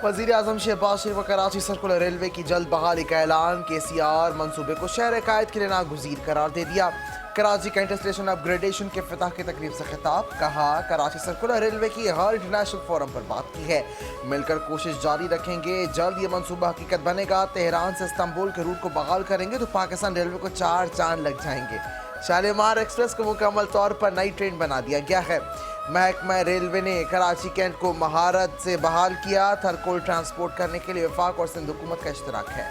वज़ीर आज़म शहबाज शरीफ व Karachi circular railway की जल्द बहाली का ऐलान। KCR मंसूबे को शहर कायद के लिए नागुज़ीर करार दे दिया। कराची कैंट स्टेशन अपग्रेडेशन के इफ्तिताह की तकरीब से खिताब। कहा कराची सर्कुलर रेलवे की हर इंटरनेशनल फोरम पर बात की है, मिलकर कोशिश जारी रखेंगे। जल्द ये मंसूबा हकीकत बनेगा। तेहरान से इस्तांबुल के रूट को बहाल करेंगे तो पाकिस्तान रेलवे को 4 चांद लग जाएंगे। शालीमार एक्सप्रेस को मुकम्मल तौर पर नई ट्रेन बना दिया गया है। महकमा रेलवे ने कराची कैंट को महारत से बहाल किया। थरकोल ट्रांसपोर्ट करने के लिए वफाक और सिंध हुकूमत का इश्तराक है।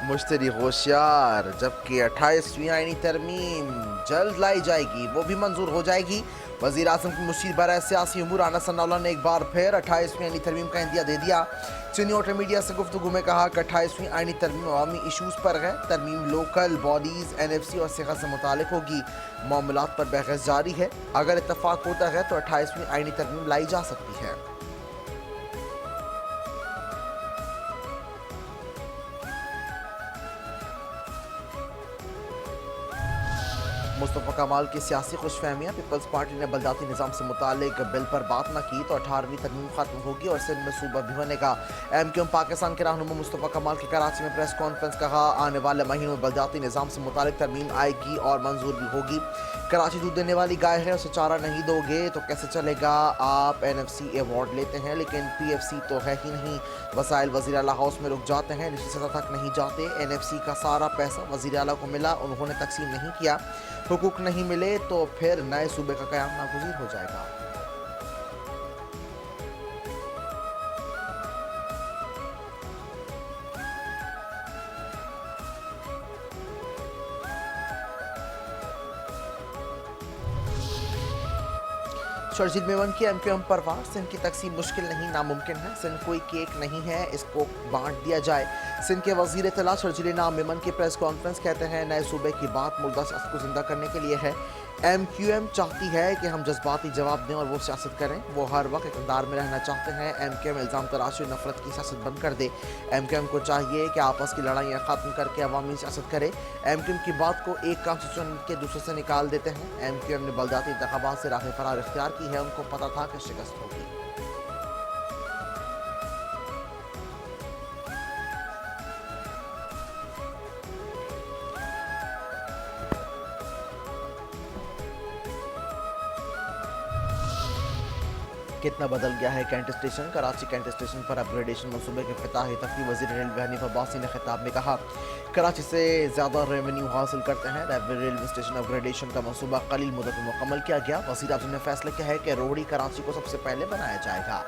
मुश्तरी होशियार, जबकि 28वीं आईनी तरमीम जल्द लाई जाएगी, वो भी मंजूर हो जाएगी। वज़ीर आज़म की मुशीर बराए सियासी उमूर आना सनाउल्लाह ने एक बार फिर 28वीं आईनी तरमीम का इंदिया दे दिया। चीनी ऑटो मीडिया से गुफ्तगू में कहा कि 28वीं आईनी तरमीम अवामी इशूज़ पर है। तरमीम लोकल बॉडीज़, NFC और सेहत से मुतालिक होगी। मामलात पर बहस जारी है। अगर इत्तफाक होता है तो 28वीं आईनी तरमीम लाई जा सकती है। मुस्तफ़ा कमाल की सियासी खुशफहमियाँ। पीपल्स पार्टी ने बलदाती निज़ाम से मुतालिक बिल पर बात न की तो 18वीं तरमीम खत्म होगी और सिंध में सूबा भी बनेगा। MQM पाकिस्तान के रहनुमा मुस्तफ़ा कमाल की कराची में प्रेस कॉन्फ्रेंस। कहा आने वाले महीनों में बलदाती निज़ाम से मुतालिक तरमीम आएगी और मंजूर भी होगी। कराची दूध देने वाली गाय है, उसे चारा नहीं दोगे तो कैसे चलेगा। आप NFC अवार्ड लेते हैं लेकिन PFC तो है ही नहीं। वसाइल वज़ीर आला हाउस में रुक जाते हैं, निचली सतह तक नहीं जाते। NFC का सारा पैसा वज़ीर आला को मिला, उन्होंने तकसीम नहीं किया। हुकूक नहीं मिले तो फिर नए सूबे का क़याम नागुज़ीर हो जाएगा। शर्जील मेमन की MQM परवार। सिंध की तकसीम मुश्किल नहीं नामुमकिन है। सिंध कोई केक नहीं है, इसको बांट दिया जाए। सिंध के वज़ीर इत्तला शर्जील नाम मेमन की प्रेस कॉन्फ्रेंस। कहते हैं नए सूबे की बात मुर्दा सियासत को जिंदा करने के लिए है। MQM चाहती है कि हम जज्बाती जवाब दें और वो सियासत करें। वो हर वक्त इक़्तिदार में रहना चाहते हैं। MQM इल्ज़ाम तराशी और नफरत की सियासत बंद कर दे। MQM को चाहिए कि आपस की लड़ाइयाँ ख़त्म करके अवामी सियासत करे। MQM की बात को एक कॉन्स्टिट्यूशन के दूसरे से निकाल देते हैं। MQM ने बलदाती इंतखाबात से राह फरार इख्तियार की है। उनको पता था कि शिकस्त होगी। कितना बदल गया है cantt station. Karachi cantt station पर अपग्रेडेशन मंसूबे के इफ्तिताही तकरीब वज़ीर रेलवे हनीफ अब्बासी ने खिताब में कहा कराची से ज़्यादा रेवेन्यू हासिल करते हैं। रेलवे स्टेशन अपग्रेडेशन का मंसूबा कलील मुद्दत में मुकम्मल किया गया। वज़ीर आज़म ने फैसला किया है कि रोहड़ी कराची को सबसे पहले बनाया जाएगा।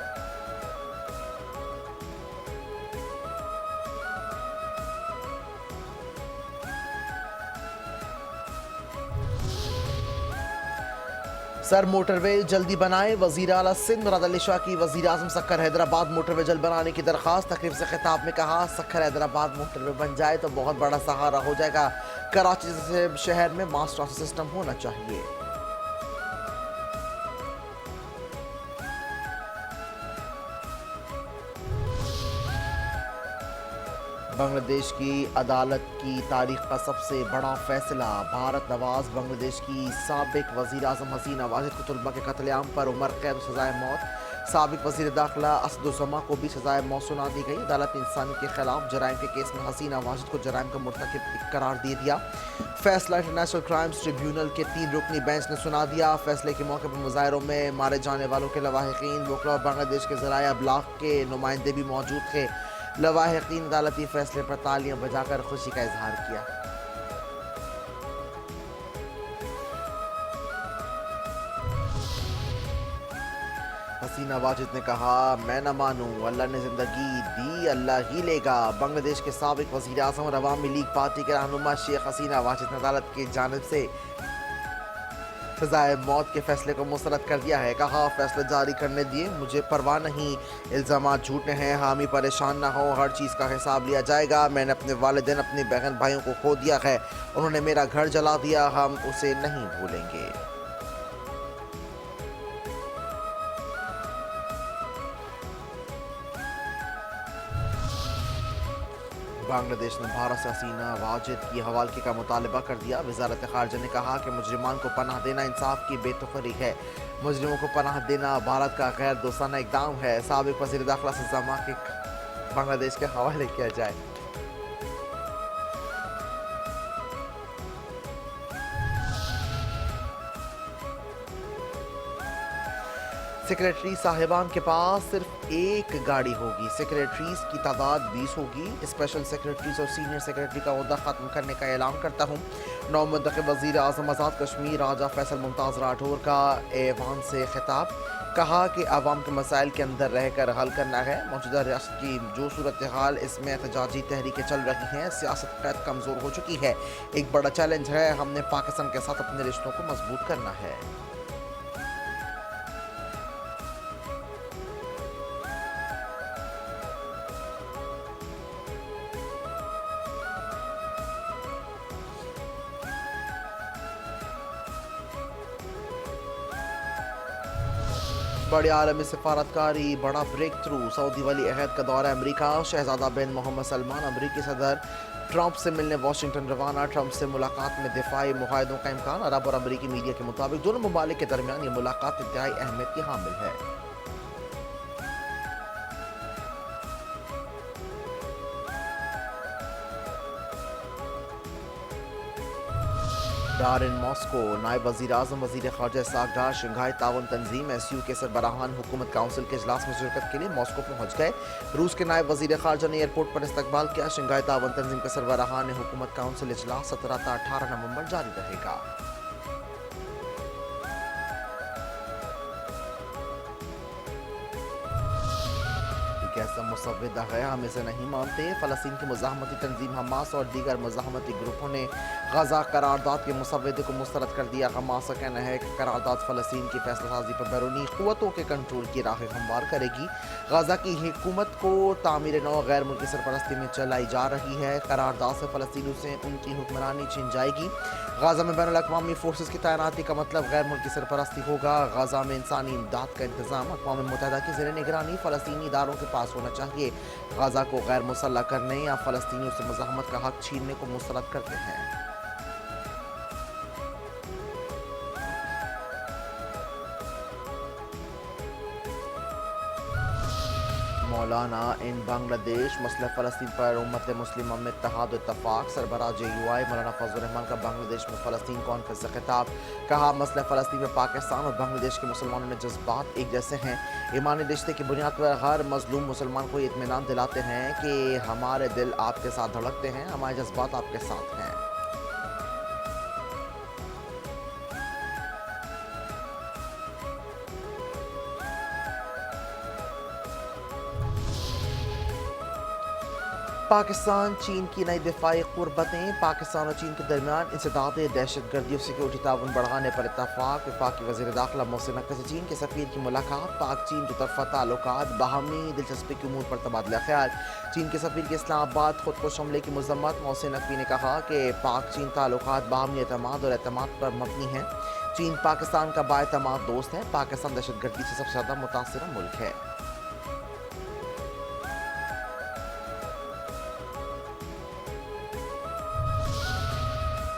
सर मोटरवे जल्दी बनाए। वज़ीर आला सिंध मुराद अली शाह की वज़ीर आज़म सक्खर हैदराबाद मोटरवे जल्द बनाने की दरख्वास्त। तकरीब से खिताब में कहा सक्खर हैदराबाद मोटरवे बन जाए तो बहुत बड़ा सहारा हो जाएगा। कराची से शहर में मास ट्रांसिट सिस्टम होना चाहिए। बांग्लादेश की अदालत की तारीख का सबसे बड़ा फैसला। भारत नवाज बांग्लादेश की साबिक वज़ीर आज़म हसीना वाजिद को तुलबा के कत्लेआम पर उम्र कैद सज़ाए मौत। साबिक वज़ीर दाखिला असदुज़्ज़मा को भी सज़ाए मौत सुना दी गई। अदालत ने इंसानी के खिलाफ जराइम के केस में हसीना वाजिद को जराइम का मुर्तकिब करार दे दिया। फैसला इंटरनेशनल क्राइम्स ट्रिब्यूनल के 3 रुकनी बेंच ने सुना दिया। फैसले के मौके पर मुजाहिरों में मारे जाने वालों के लवाहिकीन, वकला और बांग्लादेश के ज़राया अबलाग के नुमाइंदे भी मौजूद थे। लवाहिकीन अदालती फैसले पर तालियां बजाकर खुशी का इजहार किया। हसीना वाजिद ने कहा मैं न मानूं, अल्लाह ने जिंदगी दी अल्लाह ही लेगा। बांग्लादेश के साबिक वज़ीर आज़म और अवामी लीग पार्टी के रहनुमा शेख हसीना वाजिद ने अदालत की जानिब से سزائے موت کے فیصلے کو مسترد کر دیا ہے، کہا فیصلہ جاری کرنے دیے، مجھے پرواہ نہیں، الزامات جھوٹے ہیں، حامی پریشان نہ ہو، ہر چیز کا حساب لیا جائے گا، میں نے اپنے والدین اپنی بہن بھائیوں کو کھو دیا ہے، انہوں نے میرا گھر جلا دیا، ہم اسے نہیں بھولیں گے۔ بنگلہ دیش نے بھارت سے حسینہ واجد کی حوالگی کا مطالبہ کر دیا، وزارت خارجہ نے کہا کہ مجرمان کو پناہ دینا انصاف کی بے تخری ہے، مجرموں کو پناہ دینا بھارت کا غیر دوستانہ اقدام ہے، سابق وزیر داخلہ سے زما کے بنگلہ دیش کے حوالے کیا جائے۔ سیکریٹری صاحبان کے پاس صرف ایک گاڑی ہوگی، سیکریٹریز کی تعداد 20 ہوگی، اسپیشل سیکریٹریز اور سینئر سیکریٹری کا عہدہ ختم کرنے کا اعلان کرتا ہوں۔ نو منتخب وزیر اعظم آزاد کشمیر راجہ فیصل ممتاز راٹھور کا ایوان سے خطاب، کہا کہ عوام کے مسائل کے اندر رہ کر حل کرنا ہے، موجودہ ریاست کی جو صورتحال اس میں احتجاجی تحریکیں چل رہی ہیں، سیاست قید کمزور ہو چکی ہے، ایک بڑا چیلنج ہے، ہم نے پاکستان کے ساتھ اپنے رشتوں کو مضبوط کرنا ہے۔ بڑی عالمی سفارتکاری، بڑا بریک تھرو، سعودی ولی عہد کا دورہ امریکہ، شہزادہ بن محمد سلمان امریکی صدر ٹرمپ سے ملنے واشنگٹن روانہ، ٹرمپ سے ملاقات میں دفاعی معاہدوں کا امکان، عرب اور امریکی میڈیا کے مطابق دونوں ممالک کے درمیان یہ ملاقات انتہائی اہمیت کی حامل ہے۔ ڈارن ماسکو، نائب وزیر اعظم وزیر خارجہ اسحاق ڈار شنگھائی تعاون تنظیم ایس یو کے سربراہان حکومت کونسل کے اجلاس میں شرکت کے لیے ماسکو پہنچ گئے۔ روس کے نائب وزیر خارجہ نے ایئرپورٹ پر استقبال کیا۔ شنگھائی تعاون تنظیم کے سربراہان حکومت کونسل اجلاس 17 تا 18 نومبر جاری رہے گا۔ ایسا مسودہ ہے، ہم اسے نہیں مانتے۔ فلسطین کی مزاحمتی تنظیم حماس اور دیگر مزاحمتی گروپوں نے غزہ قرارداد کے مسودے کو مسترد کر دیا۔ حماس کا کہنا ہے کہ قرارداد فلسطین کی فیصلہ سازی پر بیرونی قوتوں کے کنٹرول کی راہ ہموار کرے گی۔ غزہ کی حکومت کو تعمیر نو غیر ملکی سرپرستی میں چلائی جا رہی ہے۔ قرارداد سے فلسطینیوں سے ان کی حکمرانی چھین جائے گی۔ غزہ میں بین الاقوامی فورسز کی تعیناتی کا مطلب غیر ملکی سرپرستی ہوگا۔ غزہ میں انسانی امداد کا انتظام اقوام متحدہ کی زیر نگرانی فلسطینی اداروں کے پاس ہونا چاہیے۔ غزہ کو غیر مسلح کرنے یا فلسطینیوں سے مزاحمت کا حق چھیننے کو مسترد کرتے ہیں۔ مولانا ان بنگلہ دیش مسئلہ فلسطین پر امت مسلمہ میں اتحاد و اتفاق، سربراہ جے یو آئی مولانا فضل الرحمان کا بنگلہ دیش میں فلسطین کانفرنس سے خطاب، کہا مسئلہ فلسطین میں پاکستان اور بنگلہ دیش کے مسلمانوں نے جذبات ایک جیسے ہیں، ایمانی رشتے کی بنیاد پر ہر مظلوم مسلمان کو یہ اطمینان دلاتے ہیں کہ ہمارے دل آپ کے ساتھ دھڑکتے ہیں، ہمارے جذبات آپ کے ساتھ ہیں۔ پاکستان چین کی نئی دفاعی قربتیں، پاکستان اور چین کے درمیان انسداد دہشت گردی اور سیکورٹی تعاون بڑھانے پر اتفاق، وفاقی وزیر داخلہ محسن نقوی سے چین کے سفیر کی ملاقات، پاک چین دو طرفہ تعلقات، باہمی دلچسپی کے امور پر تبادلہ خیال، چین کے سفیر کی اسلام آباد خودکش حملے کی مذمت، محسن نقوی نے کہا کہ پاک چین تعلقات باہمی اعتماد اور اعتماد پر مبنی ہیں، چین پاکستان کا بااعتماد دوست ہے، پاکستان دہشت گردی سے سب سے زیادہ متاثرہ ملک ہے۔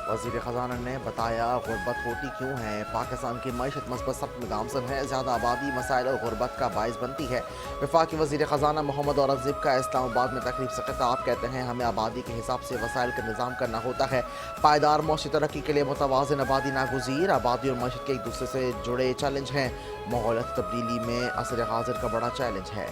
وزیر خزانہ نے بتایا غربت ہوتی کیوں ہے، پاکستان کی معیشت مثبت سمت میں گامزن ہے، زیادہ آبادی مسائل اور غربت کا باعث بنتی ہے۔ وفاقی وزیر خزانہ محمد اورنگزیب کا اسلام آباد میں تقریب سے خطاب، کہتے ہیں ہمیں آبادی کے حساب سے وسائل کا نظام کرنا ہوتا ہے، پائیدار معاشی ترقی کے لیے متوازن آبادی ناگزیر، آبادی اور معیشت کے ایک دوسرے سے جڑے چیلنج ہیں، ماحولیاتی تبدیلی میں عصر حاضر کا بڑا چیلنج ہے۔